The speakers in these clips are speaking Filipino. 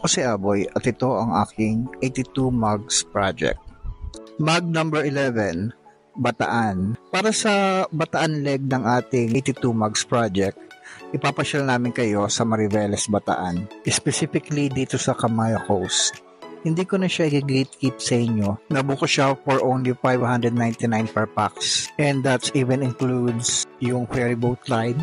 Ako si Aboy at ito ang aking 82 Mugs Project. Mug number 11, Bataan. Para sa Bataan leg ng ating 82 Mugs Project, ipapasyal namin kayo sa Mariveles, Bataan. Specifically dito sa Camaya Coast. Hindi ko na siya i-gatekeep sa inyo. Nabuko siya for only 599 per packs. And that even includes yung ferry boat ride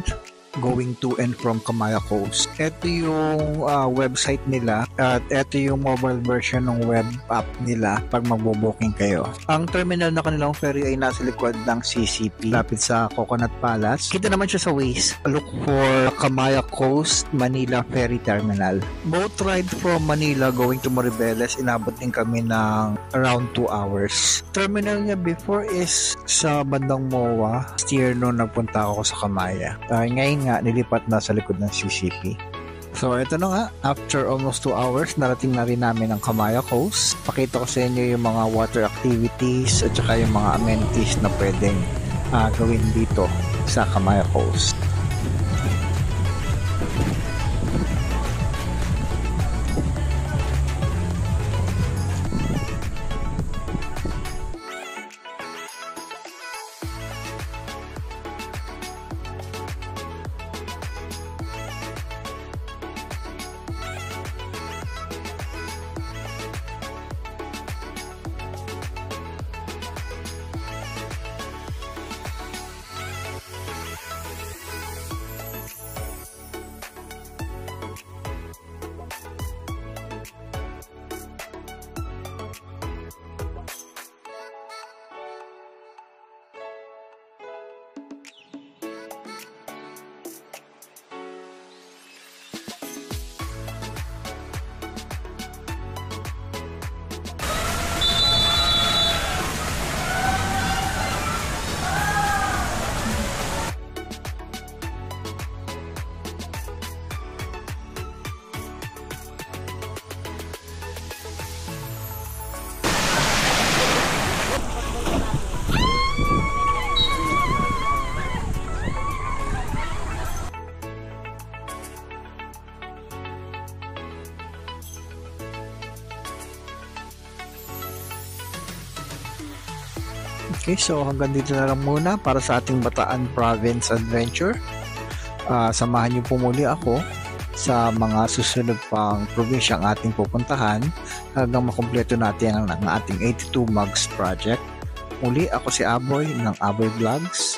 going to and from Camaya Coast. Ito yung website nila at ito yung mobile version ng web app nila pag magbo-booking kayo. Ang terminal na kanilang ferry ay nasa likod ng CCP lapit sa Coconut Palace. Kita naman siya sa Waze. Look for Camaya Coast Manila Ferry Terminal. Boat ride from Manila going to Mariveles, inabot din kami ng around 2 hours. Terminal niya before is sa bandang MOA. Steer no nagpunta ako sa Camaya. Ngayon nga nilipat na sa likod ng CCP. So ito na nga, after almost 2 hours narating na rin namin ang Camaya Coast. Pakita ko sa inyo yung mga water activities at saka yung mga amenities na pwedeng gawin dito sa Camaya Coast. Okay, so hanggang dito na lang muna para sa ating Bataan Province Adventure. Samahan niyo po muli ako sa mga susunod pang probinsya ang ating pupuntahan hanggang makumpleto natin ang ating 82 Mugs Project. Muli ako si Aboy ng Aboy Vlogs.